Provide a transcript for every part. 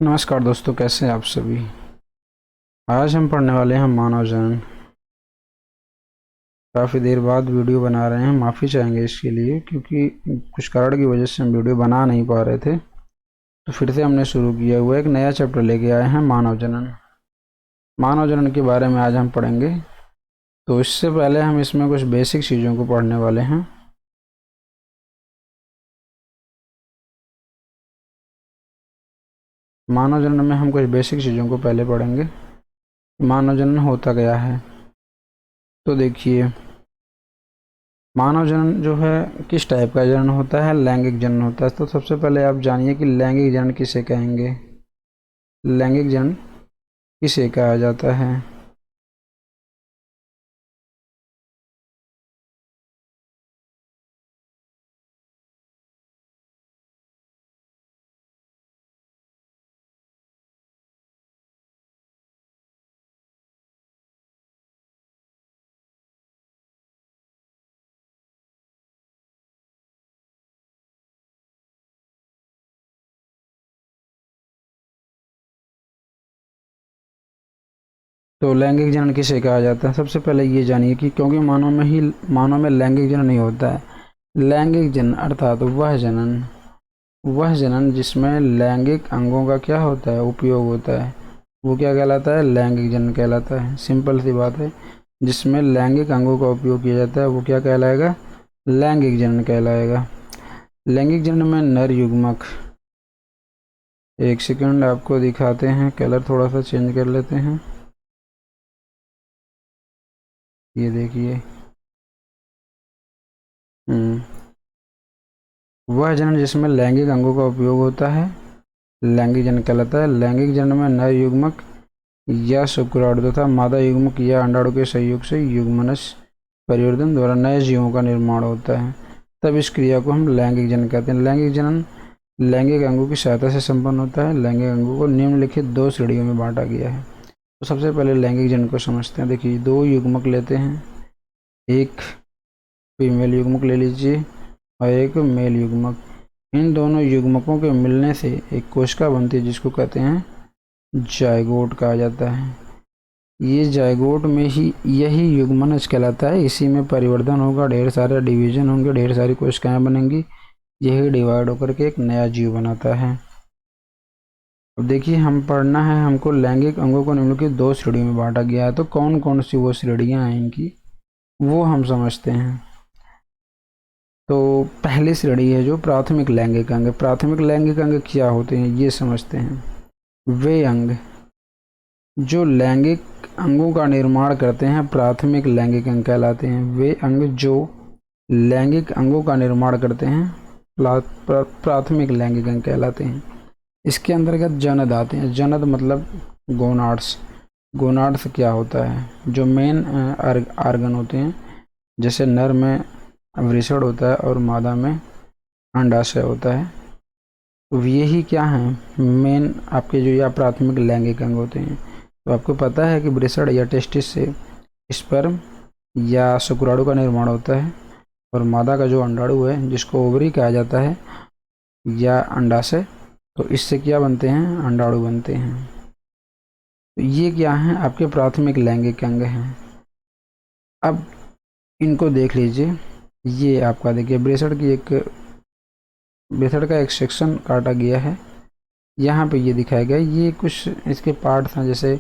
नमस्कार दोस्तों, कैसे हैं आप सभी। आज हम पढ़ने वाले हैं मानव जनन। काफ़ी देर बाद वीडियो बना रहे हैं, माफ़ी चाहेंगे इसके लिए क्योंकि कुछ कारण की वजह से हम वीडियो बना नहीं पा रहे थे। तो फिर से हमने शुरू किया हुआ एक नया चैप्टर लेके आए हैं, मानव जनन। मानव जनन के बारे में आज हम पढ़ेंगे। तो इससे पहले हम इसमें कुछ बेसिक चीज़ों को पढ़ने वाले हैं। मानव जनन में हम कुछ बेसिक चीज़ों को पहले पढ़ेंगे। मानव जनन होता क्या है। तो देखिए, मानव जनन जो है किस टाइप का जनन होता है। लैंगिक जनन होता है। तो सबसे पहले आप जानिए कि लैंगिक जनन किसे कहेंगे। लैंगिक जनन किसे कहा जाता है। तो लैंगिक जनन किसे कहा जाता है, सबसे पहले ये जानिए कि क्योंकि मानव में लैंगिक जनन नहीं होता है। लैंगिक जनन अर्थात वह जनन जिसमें लैंगिक अंगों का क्या होता है, उपयोग होता है, वो क्या कहलाता है, लैंगिक जनन कहलाता है। सिंपल सी बात है, जिसमें लैंगिक अंगों का उपयोग किया जाता है वो क्या कहलाएगा, लैंगिक जनन कहलाएगा। लैंगिक जनन में नर युग्मक, एक सेकंड आपको दिखाते हैं, कलर थोड़ा सा चेंज कर लेते हैं। ये देखिए, हम्म वह जनन जिसमें लैंगिक अंगों का उपयोग होता है लैंगिक जनन कहलाता है। लैंगिक जनन में नर युग्मक या शुक्राणु तथा मादा युग्मक या अंडाणु के संयोग से युग्मनज परिवर्तन द्वारा नए जीवों का निर्माण होता है। तब इस क्रिया को हम लैंगिक जनन कहते हैं। लैंगिक जनन लैंगिक अंगों की सहायता से संपन्न होता है। लैंगिक अंगों को निम्नलिखित दो श्रेणियों में बांटा गया है। तो सबसे पहले लैंगिक जनन को समझते हैं। देखिए, दो युग्मक लेते हैं, एक फीमेल युग्मक ले लीजिए और एक मेल युग्मक। इन दोनों युग्मकों के मिलने से एक कोशिका बनती है जिसको कहते हैं जायगोट कहा जाता है। ये जायगोट में ही यही युग्मनज कहलाता है। इसी में परिवर्तन होगा, ढेर सारे डिवीजन होंगे, ढेर सारी कोशिकाएं बनेंगी, यही डिवाइड होकर के एक नया जीव बनाता है। अब देखिए, हम पढ़ना है हमको लैंगिक अंगों को निम्नलिखित दो श्रेणियों में बांटा गया है। तो कौन कौन सी वो श्रेणियां हैं इनकी, वो हम समझते हैं। तो पहली श्रेणी है जो प्राथमिक लैंगिक अंग। प्राथमिक लैंगिक अंग क्या होते हैं ये समझते हैं। वे अंग जो लैंगिक अंगों का निर्माण करते हैं प्राथमिक लैंगिक अंग कहलाते हैं। वे अंग जो लैंगिक अंगों का निर्माण करते हैं प्राथमिक लैंगिक अंग कहलाते हैं। इसके अंतर्गत जनद आते हैं। जनद मतलब गोनाड्स। गोनाड्स क्या होता है, जो मेन आर्गन होते हैं। जैसे नर में वृषण होता है और मादा में अंडाशय होता है। तो यही क्या है, मेन आपके जो या प्राथमिक लैंगिक अंग होते हैं। तो आपको पता है कि वृषण या टेस्टिस से स्पर्म या शुक्राणु का निर्माण होता है, और मादा का जो अंडाणु है जिसको ओवरी कहा जाता है या अंडाशय, तो इससे क्या बनते हैं, अंडाणु बनते हैं। तो ये क्या है, आपके प्राथमिक लैंगिक अंग हैं। अब इनको देख लीजिए। ये आपका देखिए वृषण का एक सेक्शन काटा गया है। यहाँ पे ये दिखाया गया, ये कुछ इसके पार्ट्स हैं, जैसे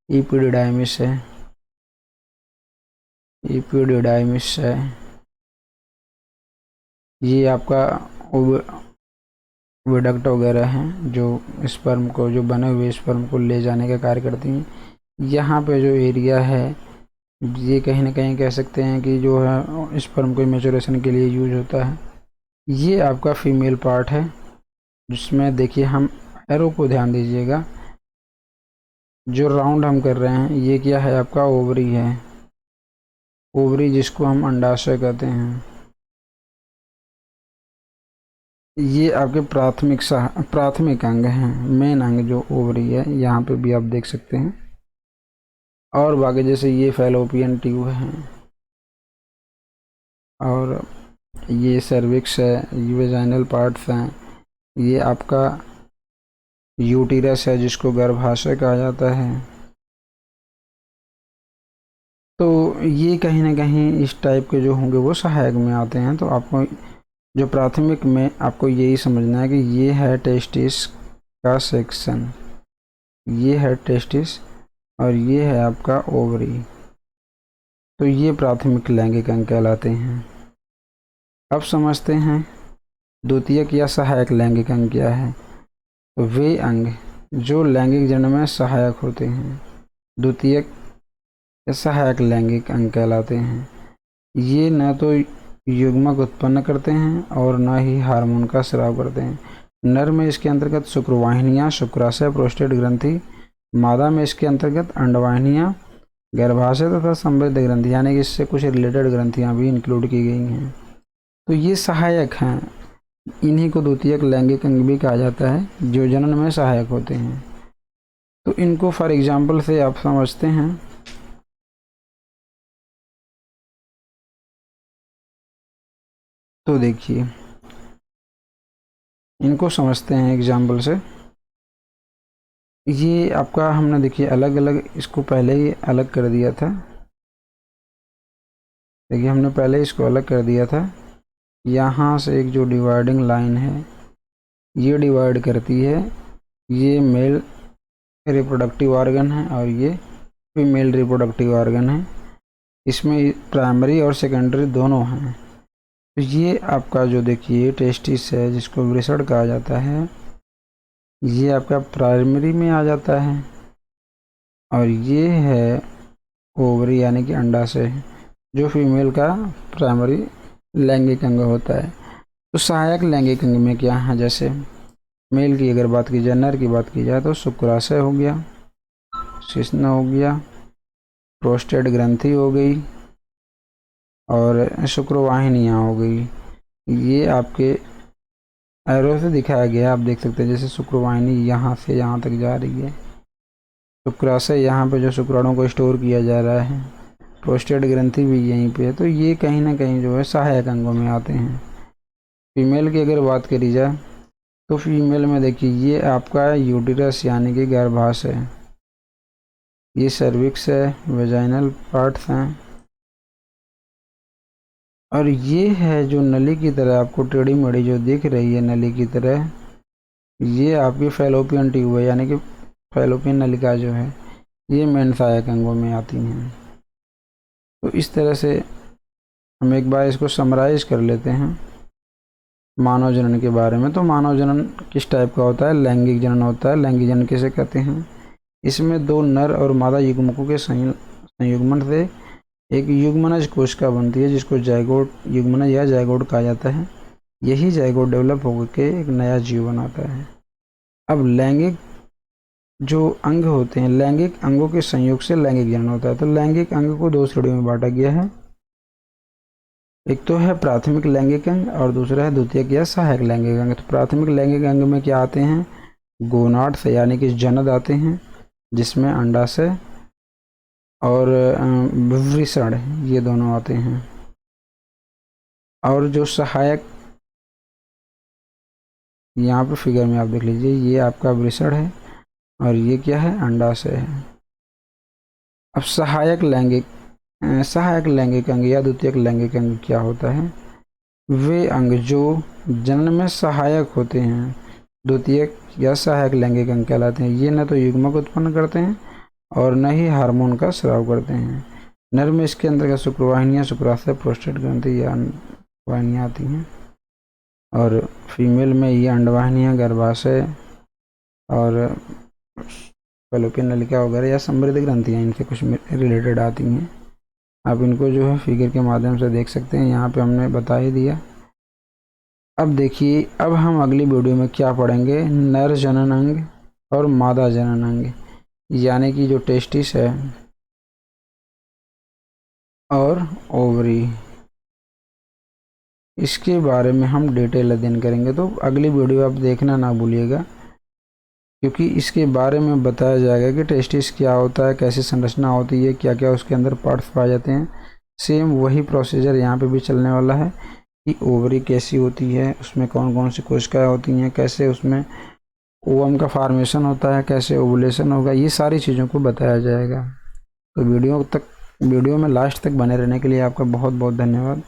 इपिडिडाइमिस है, इपिडिडाइमिस है। ये आपका विडक्ट वगैरह हैं जो स्पर्म को, जो बने हुए स्पर्म को ले जाने का कार्य करती हैं। यहाँ पे जो एरिया है ये कहीं ना कहीं कह सकते हैं कि जो है स्पर्म को मैच्योरेशन के लिए यूज होता है। ये आपका फीमेल पार्ट है, जिसमें देखिए हम एरो को ध्यान दीजिएगा, जो राउंड हम कर रहे हैं ये क्या है, आपका ओवरी है। ओवरी जिसको हम अंडाशय कहते हैं। ये आपके प्राथमिक अंग हैं, मेन अंग जो ओवरी है, यहाँ पे भी आप देख सकते हैं। और बाकी जैसे ये फैलोपियन ट्यूब है, और ये सर्विक्स है, ये वेजाइनल पार्ट्स हैं, ये आपका यूटिरस है जिसको गर्भाशय कहा जाता है। तो ये कहीं ना कहीं इस टाइप के जो होंगे वो सहायक में आते हैं। तो आपको जो प्राथमिक में आपको यही समझना है कि ये है टेस्टिस का सेक्शन, ये है टेस्टिस और ये है आपका ओवरी। तो ये प्राथमिक लैंगिक अंग कहलाते हैं। अब समझते हैं द्वितीयक या सहायक लैंगिक अंग क्या है। तो वे अंग जो लैंगिक जनन में सहायक होते हैं द्वितीयक या सहायक लैंगिक अंग कहलाते हैं। ये न तो युग्मक उत्पन्न करते हैं और न ही हार्मोन का स्राव करते हैं। नर में इसके अंतर्गत शुक्रवाहिनियाँ, शुक्राशय, प्रोस्टेट ग्रंथि। मादा में इसके अंतर्गत अंडवाहिनियाँ, गर्भाशय तथा संवृद्ध ग्रंथि, यानी कि इससे कुछ रिलेटेड ग्रंथियाँ भी इंक्लूड की गई हैं। तो ये सहायक हैं, इन्हीं को द्वितीयक लैंगिक अंग भी कहा जाता है जो जनन में सहायक होते हैं। तो इनको फॉर एग्जाम्पल से आप समझते हैं। तो देखिए इनको समझते हैं एग्जाम्पल से। ये आपका हमने देखिए अलग अलग इसको पहले ही अलग कर दिया था। देखिए हमने पहले इसको अलग कर दिया था। यहाँ से एक जो डिवाइडिंग लाइन है ये डिवाइड करती है, ये मेल रिप्रोडक्टिव ऑर्गन है और ये फीमेल रिप्रोडक्टिव ऑर्गन है। इसमें प्राइमरी और सेकेंडरी दोनों हैं। तो ये आपका जो देखिए टेस्टिस है जिसको वृषण कहा जाता है, ये आपका प्राइमरी में आ जाता है और ये है ओवरी यानी कि अंडाशय जो फीमेल का प्राइमरी लैंगिक अंग होता है। तो सहायक लैंगिक अंग में क्या है, जैसे मेल की अगर बात की जाए, नर की बात की जाए तो शुक्राशय हो गया, शिश्न हो गया, प्रोस्टेट ग्रंथि हो गई और शुक्रवाहिनियाँ हो गई। ये आपके एरो से दिखाया गया, आप देख सकते हैं जैसे शुक्रवाहिनी यहाँ से यहाँ तक जा रही है, शुक्राशय यहाँ पे जो शुक्राणुओं को स्टोर किया जा रहा है, प्रोस्टेट ग्रंथि भी यहीं पे है। तो ये कहीं ना कहीं जो है सहायक अंगों में आते हैं। फीमेल की अगर बात करी जाए तो फीमेल में देखिए ये आपका यूटिरस यानी कि गर्भाशय है, ये सर्विक्स है, वेजाइनल पार्ट्स हैं और ये है जो नली की तरह आपको टेढ़ी मेढ़ी जो दिख रही है नली की तरह, ये आपकी फैलोपियन ट्यूब है यानी कि फैलोपियन नलिका जो है ये मेन सहायक अंगों में आती हैं। तो इस तरह से हम एक बार इसको समराइज कर लेते हैं मानव जनन के बारे में। तो मानव जनन किस टाइप का होता है, लैंगिक जनन होता है। लैंगिक जनन किसे कहते हैं, इसमें दो नर और मादा युग्मकों के संयुग्मन से एक युग्मनज कोशिका बनती है जिसको जाइगोट युग्मनज या जाइगोट कहा जाता है। यही जाइगोट डेवलप होकर के एक नया जीव बनाता है। अब लैंगिक जो अंग होते हैं, लैंगिक अंगों के संयोग से लैंगिक जनन होता है। तो लैंगिक अंग को दो श्रेणियों में बांटा गया है, एक तो है प्राथमिक लैंगिक अंग और दूसरा है द्वितीयक या सहायक लैंगिक अंग। तो प्राथमिक लैंगिक अंग में क्या आते हैं, गोनाड्स यानी कि जनद आते हैं जिसमें अंडाशय और वृषण ये दोनों आते हैं। और जो सहायक यहाँ पर फिगर में आप देख लीजिए, ये आपका वृषण है और ये क्या है, अंडाशय है। अब सहायक लैंगिक अंग या द्वितीयक लैंगिक अंग क्या होता है, वे अंग जो जनन में सहायक होते हैं द्वितीयक या सहायक लैंगिक अंग कहलाते हैं। ये न तो युग्मक उत्पन्न करते हैं और न ही हार्मोन का स्राव करते हैं। नर में इसके अंतर्गत शुक्रवाहिनियाँ, शुक्राशय, प्रोस्टेट ग्रंथि या वाहिनियाँ आती हैं और फीमेल में ये अंडवाहिनियाँ, गर्भाशय और फैलोपियन नलिका वगैरह या समृद्ध ग्रंथियाँ इनसे कुछ रिलेटेड आती हैं। आप इनको जो है फिगर के माध्यम से देख सकते हैं, यहाँ पे हमने बता ही दिया। अब देखिए अब हम अगली वीडियो में क्या पढ़ेंगे, नर जनन अंग और मादा जनन अंग यानी कि जो टेस्टिस है और ओवरी, इसके बारे में हम डिटेल अध्ययन करेंगे। तो अगली वीडियो आप देखना ना भूलिएगा क्योंकि इसके बारे में बताया जाएगा कि टेस्टिस क्या होता है, कैसी संरचना होती है, क्या क्या उसके अंदर पार्ट्स पाए जाते हैं। सेम वही प्रोसीजर यहाँ पे भी चलने वाला है कि ओवरी कैसी होती है, उसमें कौन कौन सी कोशिकाएं होती हैं, कैसे उसमें ओवम का फॉर्मेशन होता है, कैसे ओवुलेशन होगा, ये सारी चीज़ों को बताया जाएगा। तो वीडियो में लास्ट तक बने रहने के लिए आपका बहुत बहुत धन्यवाद।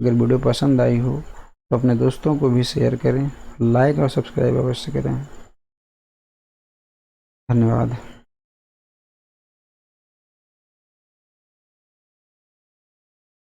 अगर वीडियो पसंद आई हो तो अपने दोस्तों को भी शेयर करें, लाइक और सब्सक्राइब अवश्य करें। धन्यवाद।